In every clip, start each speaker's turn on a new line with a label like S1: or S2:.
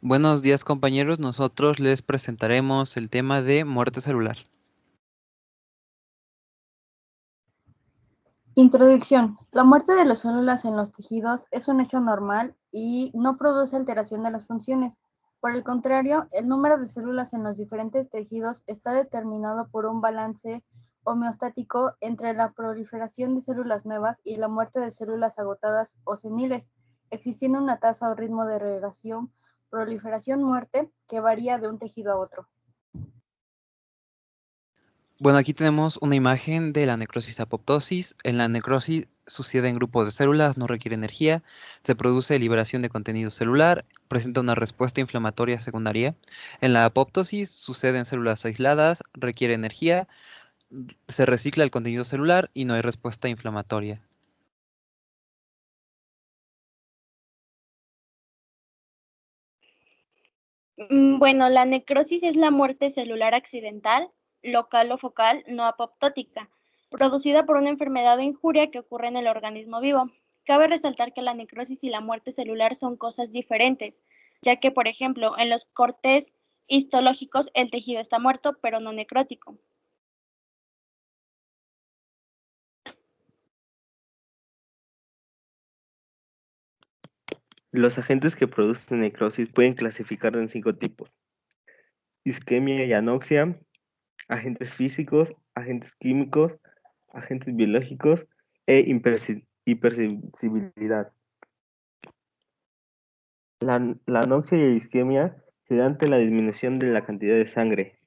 S1: Buenos días, compañeros. Nosotros les presentaremos el tema de muerte celular.
S2: Introducción. La muerte de las células en los tejidos es un hecho normal y no produce alteración de las funciones. Por el contrario, el número de células en los diferentes tejidos está determinado por un balance homeostático entre la proliferación de células nuevas y la muerte de células agotadas o seniles, existiendo una tasa o ritmo de relación proliferación-muerte que varía de un tejido a otro.
S1: Bueno, aquí tenemos una imagen de la necrosis apoptosis. En la necrosis sucede en grupos de células, no requiere energía, se produce liberación de contenido celular, presenta una respuesta inflamatoria secundaria. En la apoptosis sucede en células aisladas, requiere energía, se recicla el contenido celular y no hay respuesta inflamatoria.
S3: Bueno, la necrosis es la muerte celular accidental, local o focal, no apoptótica, producida por una enfermedad o injuria que ocurre en el organismo vivo. Cabe resaltar que la necrosis y la muerte celular son cosas diferentes, ya que, por ejemplo, en los cortes histológicos el tejido está muerto, pero no necrótico.
S4: Los agentes que producen necrosis pueden clasificar en 5 tipos: isquemia y anoxia, agentes físicos, agentes químicos, agentes biológicos e hipersensibilidad. La anoxia y isquemia se dan ante la disminución de la cantidad de sangre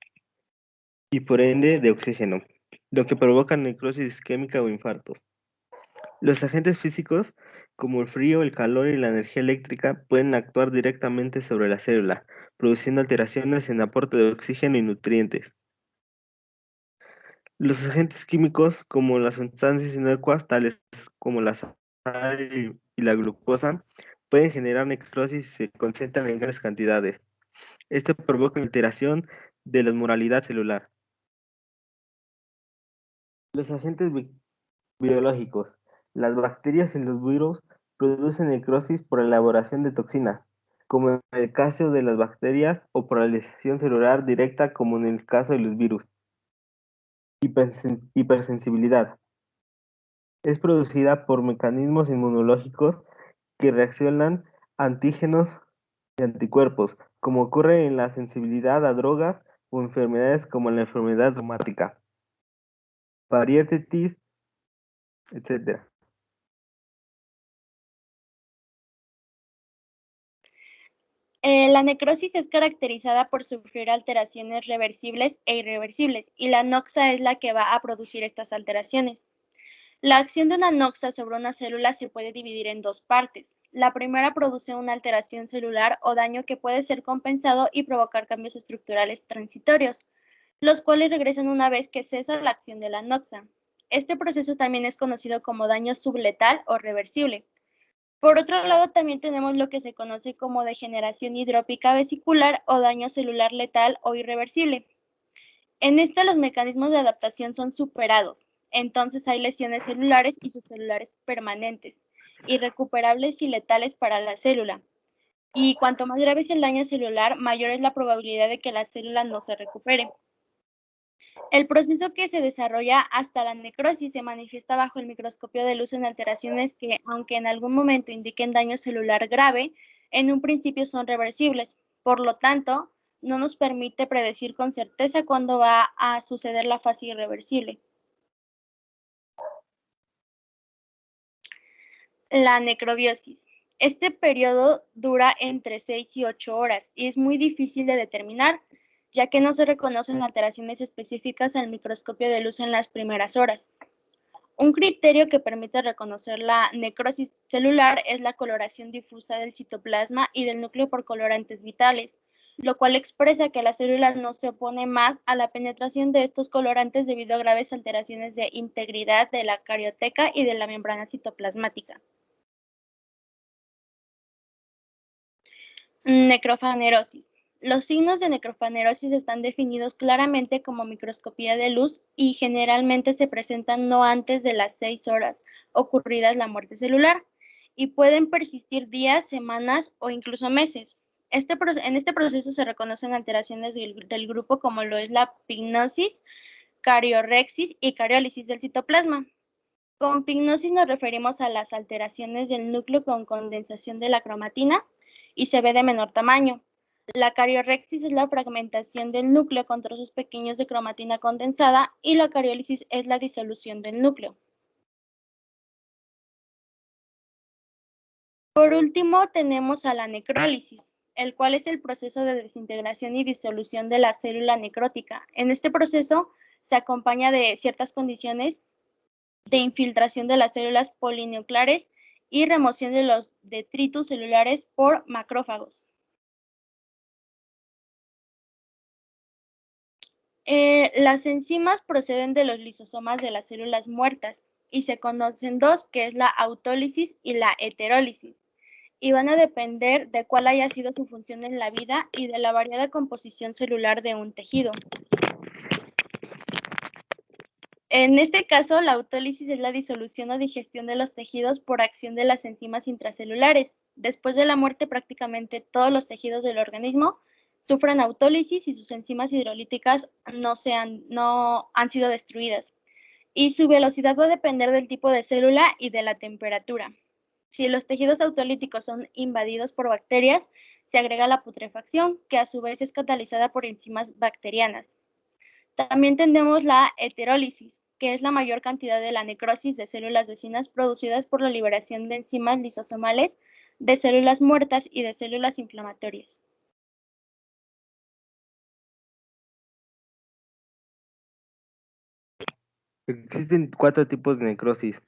S4: y por ende de oxígeno, lo que provoca necrosis isquémica o infartos. Los agentes físicos, como el frío, el calor y la energía eléctrica, pueden actuar directamente sobre la célula, produciendo alteraciones en aporte de oxígeno y nutrientes. Los agentes químicos, como las sustancias inocuas, tales como la sal y la glucosa, pueden generar necrosis si se concentran en grandes cantidades. Esto provoca alteración de la moralidad celular. Los agentes biológicos. Las bacterias y los virus producen necrosis por elaboración de toxinas, como en el caso de las bacterias, o por la lesión celular directa, como en el caso de los virus. Hipersensibilidad. Es producida por mecanismos inmunológicos que reaccionan a antígenos y anticuerpos, como ocurre en la sensibilidad a drogas o enfermedades como la enfermedad reumática, parálisis, etc.
S3: La necrosis es caracterizada por sufrir alteraciones reversibles e irreversibles, y la noxa es la que va a producir estas alteraciones. La acción de una noxa sobre una célula se puede dividir en dos partes. La primera produce una alteración celular o daño que puede ser compensado y provocar cambios estructurales transitorios, los cuales regresan una vez que cesa la acción de la noxa. Este proceso también es conocido como daño subletal o reversible. Por otro lado, también tenemos lo que se conoce como degeneración hidrópica vesicular o daño celular letal o irreversible. En esta los mecanismos de adaptación son superados, entonces hay lesiones celulares y subcelulares permanentes, irrecuperables y letales para la célula. Y cuanto más grave es el daño celular, mayor es la probabilidad de que la célula no se recupere. El proceso que se desarrolla hasta la necrosis se manifiesta bajo el microscopio de luz en alteraciones que, aunque en algún momento indiquen daño celular grave, en un principio son reversibles. Por lo tanto, no nos permite predecir con certeza cuándo va a suceder la fase irreversible. La necrobiosis. Este periodo dura entre 6 y 8 horas y es muy difícil de determinar, ya que no se reconocen alteraciones específicas al microscopio de luz en las primeras horas. Un criterio que permite reconocer la necrosis celular es la coloración difusa del citoplasma y del núcleo por colorantes vitales, lo cual expresa que la célula no se opone más a la penetración de estos colorantes debido a graves alteraciones de integridad de la carioteca y de la membrana citoplasmática. Necrofanerosis. Los signos de necrofanerosis están definidos claramente como microscopía de luz y generalmente se presentan no antes de las 6 horas ocurridas la muerte celular y pueden persistir días, semanas o incluso meses. En este proceso se reconocen alteraciones del grupo como lo es la pignosis, cariorrexis y cariólisis del citoplasma. Con pignosis nos referimos a las alteraciones del núcleo con condensación de la cromatina y se ve de menor tamaño. La cariorrexis es la fragmentación del núcleo con trozos pequeños de cromatina condensada y la cariólisis es la disolución del núcleo. Por último, tenemos a la necrólisis, el cual es el proceso de desintegración y disolución de la célula necrótica. En este proceso se acompaña de ciertas condiciones de infiltración de las células polinucleares y remoción de los detritus celulares por macrófagos. Las enzimas proceden de los lisosomas de las células muertas y se conocen dos, que es la autólisis y la heterólisis, y van a depender de cuál haya sido su función en la vida y de la variada composición celular de un tejido. En este caso, la autólisis es la disolución o digestión de los tejidos por acción de las enzimas intracelulares. Después de la muerte, prácticamente todos los tejidos del organismo sufren autólisis y sus enzimas hidrolíticas no han sido destruidas. Y su velocidad va a depender del tipo de célula y de la temperatura. Si los tejidos autolíticos son invadidos por bacterias, se agrega la putrefacción, que a su vez es catalizada por enzimas bacterianas. También tenemos la heterólisis, que es la mayor cantidad de la necrosis de células vecinas producidas por la liberación de enzimas lisosomales de células muertas y de células inflamatorias.
S4: Existen 4 tipos de necrosis,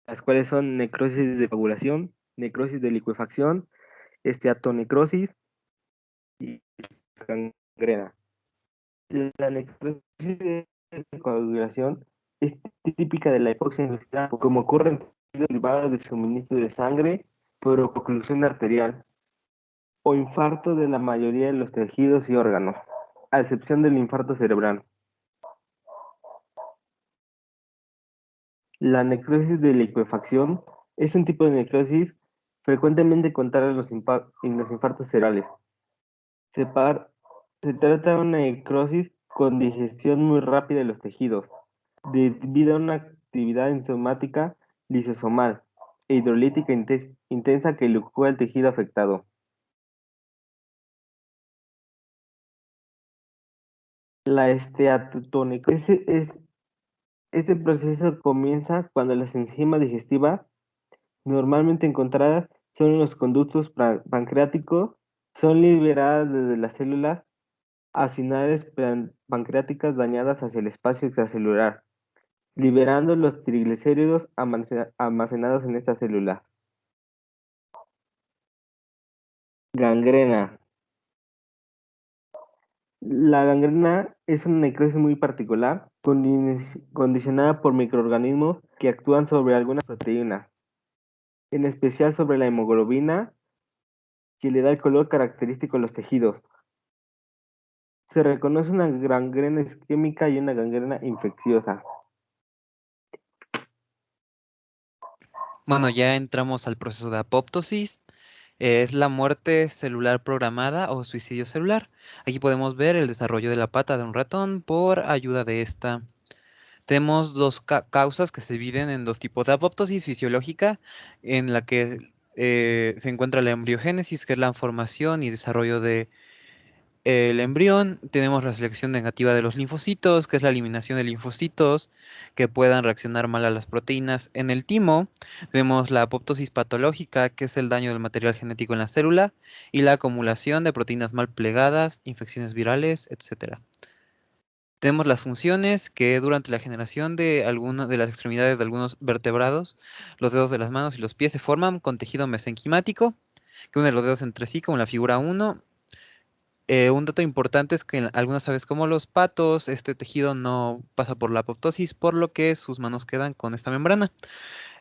S4: las cuales son necrosis de coagulación, necrosis de licuefacción, esteatonecrosis y gangrena. La necrosis de coagulación es típica de la hipoxia industrial, como ocurre en tejidos derivados de suministro de sangre por oclusión arterial o infarto de la mayoría de los tejidos y órganos, a excepción del infarto cerebral. La necrosis de licuefacción es un tipo de necrosis frecuentemente encontrada en los infartos cerebrales. Se trata de una necrosis con digestión muy rápida de los tejidos, debido a una actividad enzimática lisosomal e hidrolítica intensa que licúa el tejido afectado. La esteatonecrosis este proceso comienza cuando las enzimas digestivas normalmente encontradas son en los conductos pancreáticos, son liberadas desde las células acinadas pancreáticas dañadas hacia el espacio extracelular, liberando los triglicéridos almacenados en esta célula. Gangrena. La gangrena es una necrosis muy particular, condicionada por microorganismos que actúan sobre algunas proteínas, en especial sobre la hemoglobina, que le da el color característico a los tejidos. Se reconoce una gangrena isquémica y una gangrena infecciosa.
S1: Bueno, ya entramos al proceso de apoptosis. Es la muerte celular programada o suicidio celular. Aquí podemos ver el desarrollo de la pata de un ratón por ayuda de esta. Tenemos dos causas que se dividen en dos tipos de apoptosis fisiológica, en la que se encuentra la embriogénesis, que es la formación y desarrollo de el embrión. Tenemos la selección negativa de los linfocitos, que es la eliminación de linfocitos que puedan reaccionar mal a las proteínas. En el timo tenemos la apoptosis patológica, que es el daño del material genético en la célula, y la acumulación de proteínas mal plegadas, infecciones virales, etc. Tenemos las funciones que durante la generación de algunas de las extremidades de algunos vertebrados, los dedos de las manos y los pies se forman con tejido mesenquimático, que une los dedos entre sí, como en la figura 1. Un dato importante es que en algunas aves como los patos, este tejido no pasa por la apoptosis, por lo que sus manos quedan con esta membrana.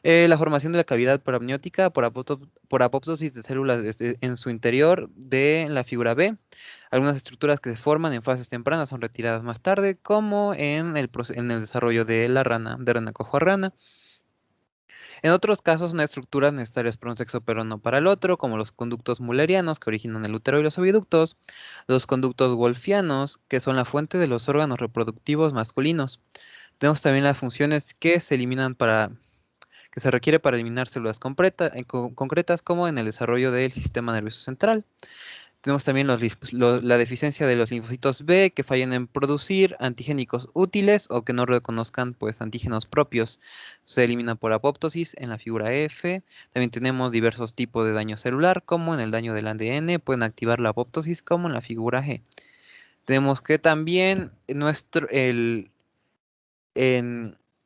S1: La formación de la cavidad paramniótica por apoptosis de células en su interior de la figura B. Algunas estructuras que se forman en fases tempranas son retiradas más tarde, como en el desarrollo de la rana, de rana cojo a rana. En otros casos, no hay estructuras necesarias para un sexo pero no para el otro, como los conductos mullerianos que originan el útero y los oviductos, los conductos wolfianos, que son la fuente de los órganos reproductivos masculinos. Tenemos también las funciones que se eliminan que se requiere para eliminar células concretas, como en el desarrollo del sistema nervioso central. Tenemos también la deficiencia de los linfocitos B, que fallan en producir antigénicos útiles o que no reconozcan pues, antígenos propios. Se elimina por apoptosis en la figura F. También tenemos diversos tipos de daño celular, como en el daño del ADN, pueden activar la apoptosis, como en la figura G. Tenemos que también en,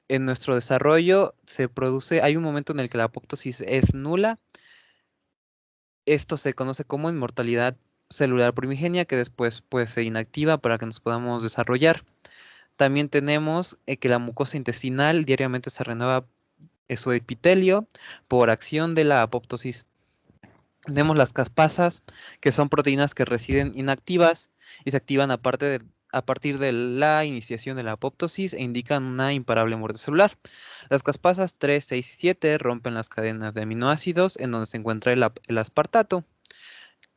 S1: en nuestro desarrollo hay un momento en el que la apoptosis es nula. Esto se conoce como inmortalidad celular primigenia, que después pues, se inactiva para que nos podamos desarrollar. También tenemos que la mucosa intestinal diariamente se renueva su epitelio por acción de la apoptosis. Tenemos las caspasas, que son proteínas que residen inactivas y se activan a partir de la iniciación de la apoptosis e indican una imparable muerte celular. Las caspasas 3, 6 y 7 rompen las cadenas de aminoácidos en donde se encuentra el aspartato.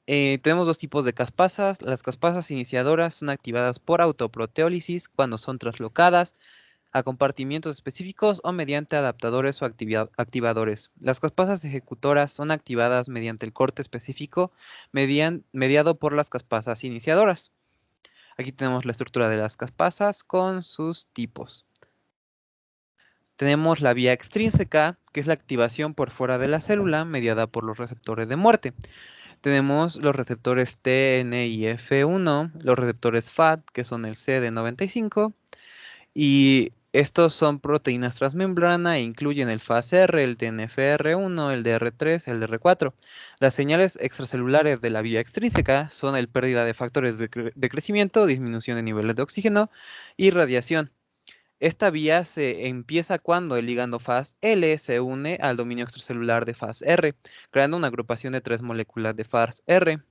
S1: Tenemos dos tipos de caspasas. Las caspasas iniciadoras son activadas por autoproteólisis cuando son traslocadas a compartimientos específicos o mediante adaptadores o activadores. Las caspasas ejecutoras son activadas mediante el corte específico mediado por las caspasas iniciadoras. Aquí tenemos la estructura de las caspasas con sus tipos. Tenemos la vía extrínseca, que es la activación por fuera de la célula mediada por los receptores de muerte. Tenemos los receptores TNF1, los receptores FAT, que son el CD95, y estos son proteínas transmembrana e incluyen el FASR, el TNFR1, el DR3, el DR4. Las señales extracelulares de la vía extrínseca son el pérdida de factores de crecimiento, disminución de niveles de oxígeno y radiación. Esta vía se empieza cuando el ligando FASL se une al dominio extracelular de FASR, creando una agrupación de 3 moléculas de FASR.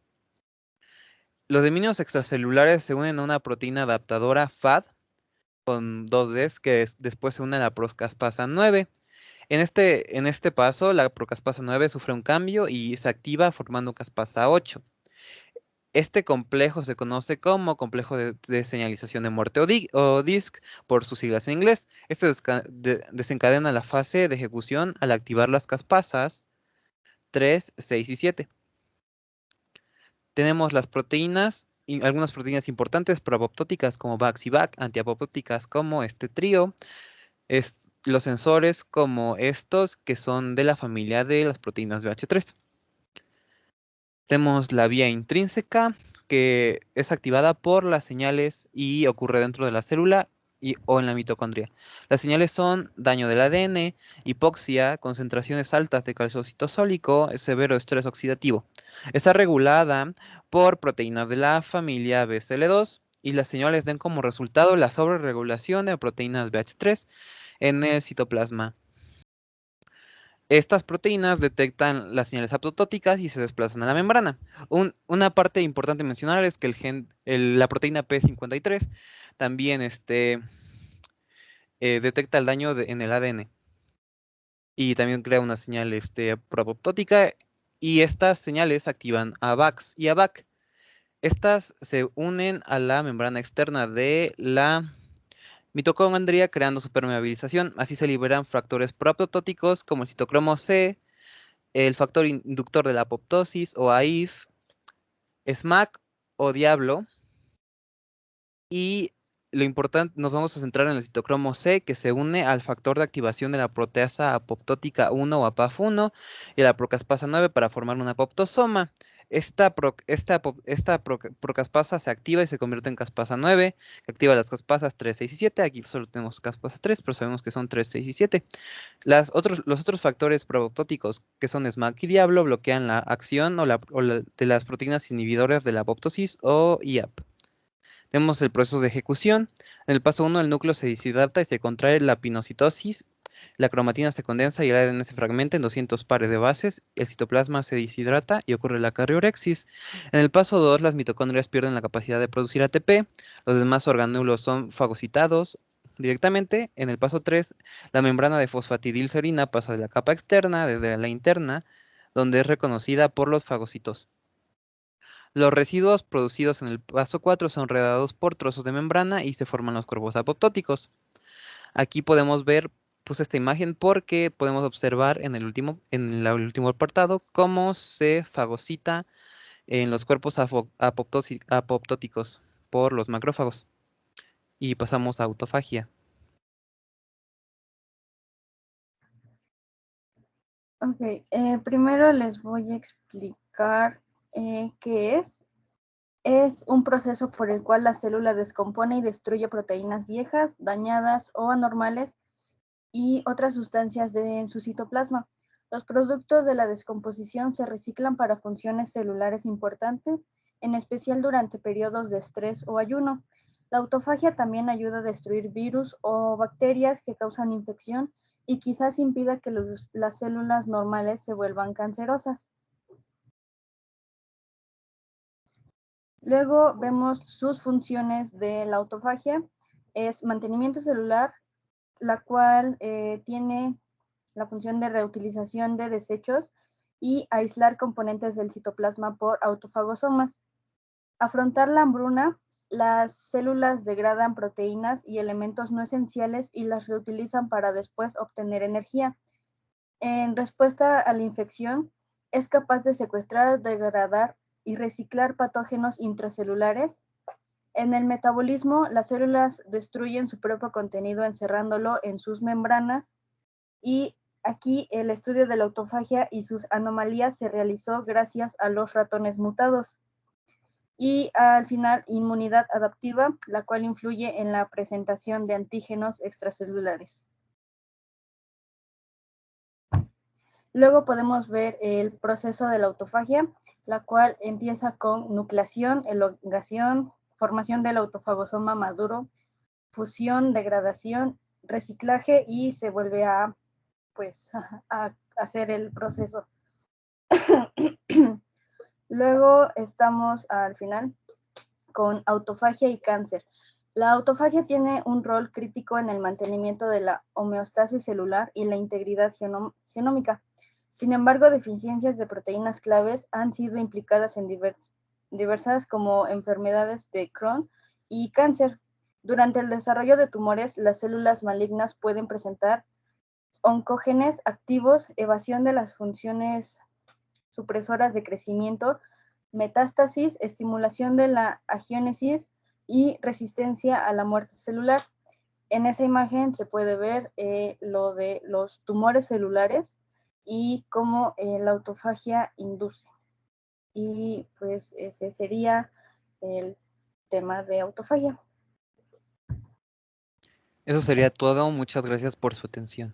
S1: Los dominios extracelulares se unen a una proteína adaptadora FAD con 2 Ds que después se une a la procaspasa 9. En este paso, la procaspasa 9 sufre un cambio y se activa formando caspasa 8. Este complejo se conoce como complejo de señalización de muerte o DISC por sus siglas en inglés. Este desencadena la fase de ejecución al activar las caspasas 3, 6 y 7. Tenemos las proteínas, algunas proteínas importantes proapoptóticas como VAX y VAC, antiapoptóticas como este trío, los sensores como estos que son de la familia de las proteínas BH3. Tenemos la vía intrínseca, que es activada por las señales y ocurre dentro de la célula o en la mitocondria. Las señales son daño del ADN, hipoxia, concentraciones altas de calcio citosólico, severo estrés oxidativo. Está regulada por proteínas de la familia BCL2 y las señales dan como resultado la sobreregulación de proteínas BH3 en el citoplasma. Estas proteínas detectan las señales apoptóticas y se desplazan a la membrana. Una parte importante mencionar es que la proteína P53 también detecta el daño en el ADN y también crea una señal proapoptótica, y estas señales activan a VAX y a VAC. Estas se unen a la membrana externa de la mitocondria creando su permeabilización. Así se liberan factores proapoptóticos como el citocromo C, el factor inductor de la apoptosis o AIF, SMAC o Diablo. Y lo importante, nos vamos a centrar en el citocromo C, que se une al factor de activación de la proteasa apoptótica 1 o APAF1 y a la procaspasa 9 para formar un apoptosoma. Esta procaspasa se activa y se convierte en caspasa 9, que activa las caspasas 3, 6 y 7. Aquí solo tenemos caspasa 3, pero sabemos que son 3, 6 y 7. Los otros factores proapoptóticos, que son SMAC y Diablo, bloquean la acción de las proteínas inhibidoras de la apoptosis o IAP. Tenemos el proceso de ejecución. En el paso 1, el núcleo se deshidrata y se contrae la pinocitosis. La cromatina se condensa y el ADN se fragmenta en 200 pares de bases. El citoplasma se deshidrata y ocurre la carriorexis. En el paso 2, las mitocondrias pierden la capacidad de producir ATP. Los demás organulos son fagocitados directamente. En el paso 3, la membrana de fosfatidilcerina pasa de la capa externa desde la interna, donde es reconocida por los fagocitos. Los residuos producidos en el paso 4 son enredados por trozos de membrana y se forman los cuerpos apoptóticos. Aquí podemos ver pues esta imagen porque podemos observar en el último apartado cómo se fagocita en los cuerpos apoptóticos por los macrófagos. Y pasamos a autofagia.
S2: Ok, primero les voy a explicar qué es. Es un proceso por el cual la célula descompone y destruye proteínas viejas, dañadas o anormales y otras sustancias en su citoplasma. Los productos de la descomposición se reciclan para funciones celulares importantes, en especial durante periodos de estrés o ayuno. La autofagia también ayuda a destruir virus o bacterias que causan infección y quizás impida que las células normales se vuelvan cancerosas. Luego vemos sus funciones de la autofagia. Es mantenimiento celular, la cual tiene la función de reutilización de desechos y aislar componentes del citoplasma por autofagosomas. Afrontar la hambruna, las células degradan proteínas y elementos no esenciales y las reutilizan para después obtener energía. En respuesta a la infección, es capaz de secuestrar, degradar y reciclar patógenos intracelulares. En el metabolismo, las células destruyen su propio contenido encerrándolo en sus membranas. Y aquí el estudio de la autofagia y sus anomalías se realizó gracias a los ratones mutados. Y al final, inmunidad adaptiva, la cual influye en la presentación de antígenos extracelulares. Luego podemos ver el proceso de la autofagia, la cual empieza con nucleación, elongación, formación del autofagosoma maduro, fusión, degradación, reciclaje y se vuelve a hacer el proceso. Luego estamos al final con autofagia y cáncer. La autofagia tiene un rol crítico en el mantenimiento de la homeostasis celular y la integridad genómica. Sin embargo, deficiencias de proteínas claves han sido implicadas en diversas como enfermedades de Crohn y cáncer. Durante el desarrollo de tumores, las células malignas pueden presentar oncogenes activos, evasión de las funciones supresoras de crecimiento, metástasis, estimulación de la agiónesis y resistencia a la muerte celular. En esa imagen se puede ver lo de los tumores celulares y cómo la autofagia induce. Y pues ese sería el tema de autofagia.
S1: Eso sería todo. Muchas gracias por su atención.